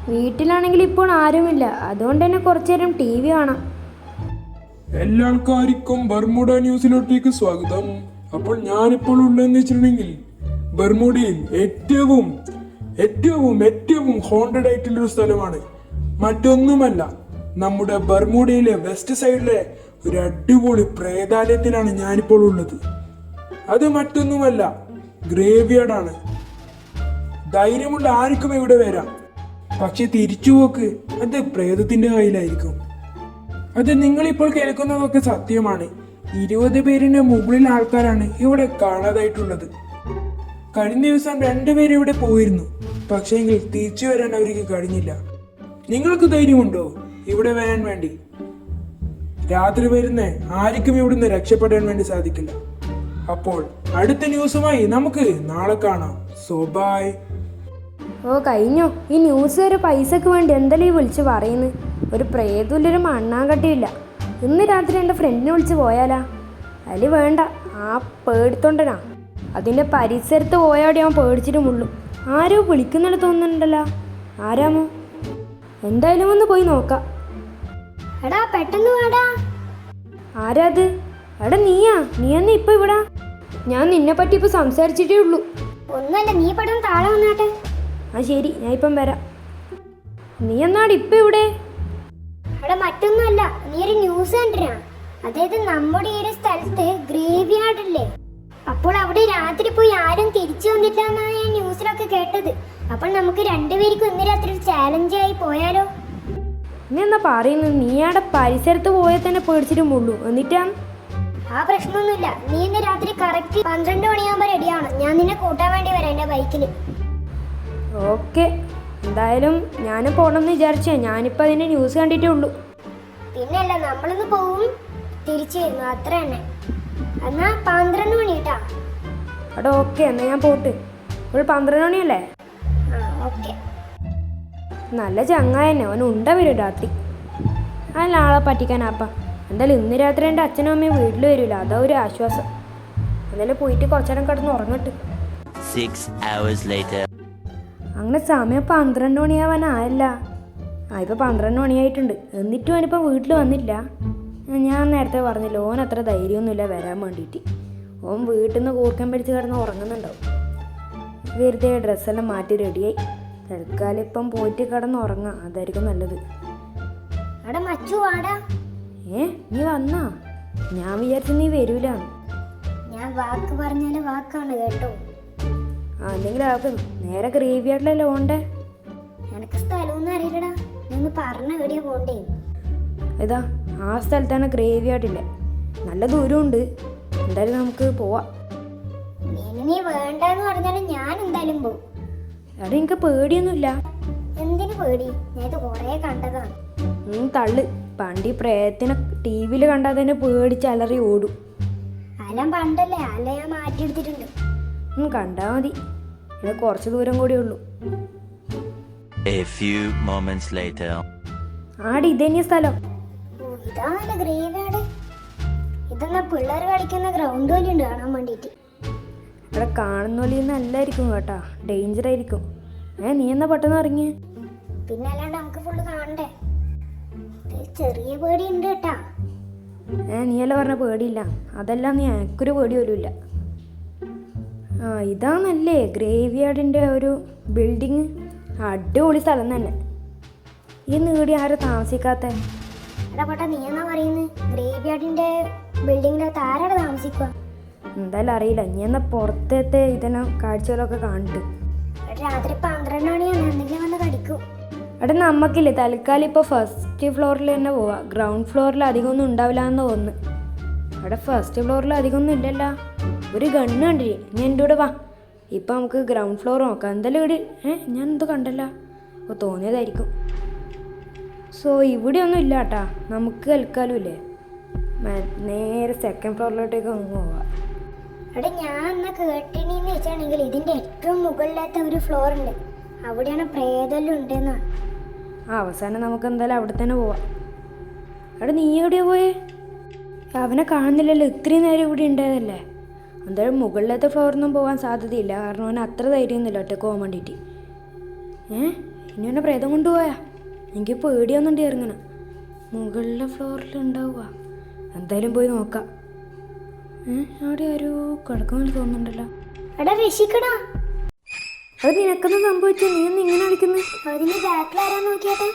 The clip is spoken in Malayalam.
വീട്ടിലാണെങ്കിൽ ഇപ്പോൾ ആരുമില്ല, അതുകൊണ്ട് തന്നെ കുറച്ചു നേരം ടി വി കാണാം. എല്ലാ ആൾക്കാർക്കും ബർമുഡ ന്യൂസിലോട്ടേക്ക് സ്വാഗതം. അപ്പോൾ ഞാനിപ്പോൾ ഉള്ളതെന്ന് വെച്ചിട്ടുണ്ടെങ്കിൽ ബർമുഡയിൽ ഏറ്റവും ഏറ്റവും ഏറ്റവും ഹോണ്ടഡ് ആയിട്ടുള്ളൊരു സ്ഥലമാണ്. മറ്റൊന്നുമല്ല, നമ്മുടെ ബർമുഡയിലെ വെസ്റ്റ് സൈഡിലെ ഒരു അടിപൊളി പ്രേതാലയത്തിലാണ് ഞാനിപ്പോൾ ഉള്ളത്. അത് മറ്റൊന്നുമല്ല, ഗ്രേവ്യാർഡാണ്. ധൈര്യമുള്ള ആർക്കും ഇവിടെ വരാം, പക്ഷെ തിരിച്ചുപോക്ക് അത് പ്രേതത്തിന്റെ കയ്യിലായിരിക്കും. അത് നിങ്ങളിപ്പോൾ കേൾക്കുന്നതൊക്കെ സത്യമാണ്. 20 പേരിന്റെ മുകളിൽ ആൾക്കാരാണ് ഇവിടെ കാണാതായിട്ടുള്ളത്. കഴിഞ്ഞ ദിവസം 2 പേര് ഇവിടെ പോയിരുന്നു, പക്ഷേങ്കിൽ തിരിച്ചു വരാൻ അവർക്ക് കഴിഞ്ഞില്ല. നിങ്ങൾക്ക് ധൈര്യമുണ്ടോ ഇവിടെ വരാൻ വേണ്ടി? രാത്രി വരുന്ന ആർക്കും ഇവിടുന്ന് രക്ഷപ്പെടാൻ വേണ്ടി സാധിക്കില്ല. അപ്പോൾ അടുത്ത ന്യൂസുമായി നമുക്ക് നാളെ കാണാം. So by. ഓ കഴിഞ്ഞോ, ഈ ന്യൂസ് വരെ പൈസക്ക് വേണ്ടി എന്തെല്ലാം ഈ വിളിച്ച് പറയുന്നത്. ഒരു പ്രേതമില്ലൊരു മണ്ണാങ്കട്ടിയില്ല. ഇന്ന് രാത്രി എൻ്റെ ഫ്രണ്ടിനെ വിളിച്ച് പോയാലാ? അതിൽ വേണ്ട, ആ പേടിത്തൊണ്ടനാ. അതിൻ്റെ പരിസരത്ത് പോയാടെ അവൻ പേടിച്ചിട്ട് മുള്ളും. ആരോ വിളിക്കുന്നില്ല തോന്നുന്നുണ്ടല്ലോ. ആരാമോ? എന്തായാലും ഒന്ന് പോയി നോക്കാം. എടാ പെട്ടെന്ന് വാടാ. ആരാ അത്? എടാ നീയാ? നീ എന്നാ ഇപ്പം ഇവിടെ? ഞാൻ നിന്നെ പറ്റി ഇപ്പം സംസാരിച്ചിട്ടേ ഉള്ളൂ. ഒന്നുമല്ല, നീ പെട്ടെന്ന് താഴെ വന്നാട്ടെ. ആ ശരി, ഞാൻ ഇപ്പം വരാം. നീ എന്നാടി ഇപ്പം ഇവിടെ? എടാ മറ്റൊന്നുമല്ല, നീ ഒരു ന്യൂസ് കണ്ടിനാ? അതായത് നമ്മുടെ ഈ ഒരു സ്ഥലത്ത് ഗ്രേവ് യാർഡ് ഇല്ലേ, അപ്പോൾ അവിടെ രാത്രി പോയി ആരും തിരിച്ചു വന്നിട്ടില്ല എന്നാണ് ഞാൻ ന്യൂസിലൊക്കെ കേട്ടത്. അപ്പോൾ നമുക്ക് 2 പേർക്കും ഇന്ന് രാത്രി ചാലഞ്ച് ആയി പോയാലോ? നീ എന്നാ പറയുന്നത്? നീയാടെ പരിസരത്ത് പോയാൽ തന്നെ പേടിച്ചിട്ട് മുള്ളൂ. എന്നിട്ടാ? ആ പ്രശ്നമൊന്നുമില്ല, നീ ഇന്ന് രാത്രി കറക്റ്റ് 12 മണിയാകുമ്പോൾ റെഡിയാണ്. ഞാൻ നിന്നെ കൂട്ടാൻ വേണ്ടി വരാം എൻ്റെ ബൈക്കിൽ. ഓക്കെ, എന്തായാലും ഞാൻ പോകണമെന്ന് വിചാരിച്ചേ. ഞാനിപ്പോൾ അതിൻ്റെ ന്യൂസ് കണ്ടിട്ടേ ഉള്ളൂ. പിന്നല്ല, നമ്മളിന്ന് പോവും തിരിച്ചു വരുന്നു, അത്ര തന്നെ. എന്നാ 12 മണി കേട്ടാ. എടാ ഓക്കെ, എന്നാൽ ഞാൻ പോട്ട്. ഒരു 12 മണിയല്ലേ? ഓക്കെ. നല്ല ചങ്ങായന്നെ, അവൻ ഉണ്ട വരും രാത്രി. അല്ല ആളെ പറ്റിക്കാനാപ്പ. എന്തായാലും ഇന്ന് രാത്രി എൻ്റെ അച്ഛനും അമ്മയും വീട്ടിൽ വരില്ല, അതാ ഒരു ആശ്വാസം. എന്തായാലും പോയിട്ട് കുറച്ചേരം കിടന്ന് ഉറങ്ങട്ട്. 6 hours later. അങ്ങനെ സമയം 12 മണിയാവാനായല്ല. ഇപ്പം 12 മണിയായിട്ടുണ്ട്. എന്നിട്ടും അവനിപ്പോൾ വീട്ടിൽ വന്നില്ല. ഞാൻ നേരത്തെ പറഞ്ഞില്ല, ഓൻ അത്ര ധൈര്യമൊന്നുമില്ല വരാൻ വേണ്ടിയിട്ട്. ഓൻ വീട്ടിൽ നിന്ന് കൂർക്കം പിടിച്ച് കിടന്ന് ഉറങ്ങുന്നുണ്ടാവും. വെറുതെ ഡ്രസ്സെല്ലാം മാറ്റി റെഡിയായി. തൽക്കാലം ഇപ്പം പോയിട്ട് കിടന്ന് ഉറങ്ങാം, അതായിരിക്കും നല്ലത്. നീ വന്നാ? ഞാൻ വിചാരിച്ചു നീ വരൂല. ഞാൻ വാക്ക് പറഞ്ഞാല് വാക്കാണ് കേട്ടോ. എന്തെങ്കിലും ആക്കും. നേരെ ഗ്രേവ് യാർഡിലല്ലേ പോണ്ടേ? എനിക്ക് സ്ഥലമൊന്നും അറിയില്ലടാ, നീ പറഞ്ഞ എവിടെയാ പോണ്ടേ? ഇതാ ആ സ്ഥലത്താണ് ഗ്രേവ് യാർഡില്ലേ. നല്ല ദൂരമുണ്ട്. എന്തായാലും നമുക്ക് പോവാം. നീ വേണ്ടെന്ന് പറഞ്ഞാലും ഞാൻ എന്തായാലും പോകും. അവിടെ എനിക്ക് പേടിയൊന്നുമില്ല. എന്തിനു പേടി? ഞാൻ ഇത് കൊറേ കണ്ടതാണ്. തള്ളു. പണ്ട് ഈ പ്രേതത്തിനെ ടി വിയിൽ കണ്ടാൽ തന്നെ പേടിച്ച് അലറി ഓടും. അല്ലാം പണ്ടല്ലേ, അല്ല ഞാൻ മാറ്റിയെടുത്തിട്ടുണ്ട്. കണ്ടാ മതി. ഇവിടെ കുറച്ച് ദൂരം കൂടി ഉള്ളൂ. A few moments later. ആടി ഇതന്നെയ സ്ഥലം. ഇതാണല്ലേ ഗ്രേവ് യാർഡ്. ഇതെന്നാ പിള്ളേർ കളിക്കുന്ന ഗ്രൗണ്ട് പോലെ ഉണ്ട് കാണാൻ വേണ്ടിട്ട്. ഇവിടെ കാണുന്ന പോലെ നല്ലായിരിക്കും കേട്ടാ, ഡേഞ്ചർ ആയിരിക്കും. നീ എന്നാ പെട്ടെന്ന് ഇറങ്ങിയ? പിന്നെ അല്ലാണ്ട് നമുക്ക് ഫുള്ള് കാണണ്ടേ. ചെറിയ പേടി ഉണ്ട് കേട്ടാ. നീയല്ല പറഞ്ഞ പേടിയില്ല. അതെല്ലാം നീ എനിക്കൊരു പേടി പോലും ഇല്ല. ഇതാണല്ലേ ഗ്രേവ് യാർഡിൻ്റെ ഒരു ബിൽഡിങ്. അടിപൊളി സ്ഥലം തന്നെ. ഈ നീടി ആരും താമസിക്കാത്ത? എടാ പോട്ടാ, നീ എന്നാ പറയുന്നത്? ഗ്രേവ് യാർഡിന്റെ ബിൽഡിങ്ങിനകത്ത് ആരാണ് താമസിക്കുക? എന്തായാലും അറിയില്ല. നീ എന്നാ പുറത്തത്തെ ഇതെല്ലാം കാഴ്ചകളൊക്കെ കാണിട്ട്. രാത്രി 12 മണിയാണ്, എന്തെങ്കിലും വന്ന് കടിക്കും. എടാ നമുക്കില്ലേ തൽക്കാലം ഇപ്പോൾ ഫസ്റ്റ് ഫ്ലോറിൽ തന്നെ പോവാം. ഗ്രൗണ്ട് ഫ്ലോറിൽ അധികമൊന്നും ഉണ്ടാവില്ല എന്ന് തോന്നുന്നു. അവിടെ ഫസ്റ്റ് ഫ്ലോറിൽ അധികമൊന്നും ഇല്ലല്ലോ. ഒരു ഗണ്ണ് കണ്ടില്ലേ? നീ എൻ്റെ കൂടെ വാ. ഇപ്പം നമുക്ക് ഗ്രൗണ്ട് ഫ്ലോർ നോക്കാം. എന്തായാലും ഇവിടെ ഞാൻ എന്തോ കണ്ടല്ലോ. അപ്പോൾ തോന്നിയതായിരിക്കും. സോ ഇവിടെ ഒന്നും ഇല്ല കേട്ടാ. നമുക്ക് തൽക്കാലം ഇല്ലേ നേരെ സെക്കൻഡ് ഫ്ലോറിലോട്ടേക്ക് ഒന്ന് പോവാം. എടാ ഞാൻ എന്നാ കേട്ടിനെന്ന് വെച്ചാണെങ്കിൽ ഇതിൻ്റെ ഏറ്റവും മുകളിലത്തെ ഒരു ഫ്ലോർ ഉണ്ട്, അവിടെയാണ് പ്രേതെല്ലാം ഉണ്ടെന്നാ. അവസാനം നമുക്ക് എന്തായാലും അവിടെ തന്നെ പോവാം. എടാ നീ എവിടെയാ പോയേ? അവനെ കാണുന്നില്ലല്ലോ. ഇത്രയും നേരം ഇവിടെ ഉണ്ടായതല്ലേ. എന്തായാലും മുകളിലത്തെ ഫ്ലോറിൽ നിന്നും പോകാൻ സാധ്യതയില്ല. കാരണം അവന് അത്ര ധൈര്യമൊന്നുമില്ല ഒറ്റക്ക് പോകാൻ വേണ്ടിയിട്ട്. ഇനി എന്നെ പ്രേതം കൊണ്ടുപോയാ എനിക്ക് പേടിയാവുന്നുണ്ട് ഇറങ്ങണം. മുകളിലെ ഫ്ലോറിൽ ഉണ്ടാവുക. എന്തായാലും പോയി നോക്കാം. അവിടെ ആരോ കിടക്കുന്ന തോന്നുന്നുണ്ടല്ലോ. എടാ രക്ഷിക്കടാ. അത് നിനക്കൊന്നും സംഭവിച്ചു? നീ ഒന്ന് ഇങ്ങനെ കളിക്കുന്നത്? അതിന് ബാക്കിൽ ആരാ നോക്കിയാട്ടെ.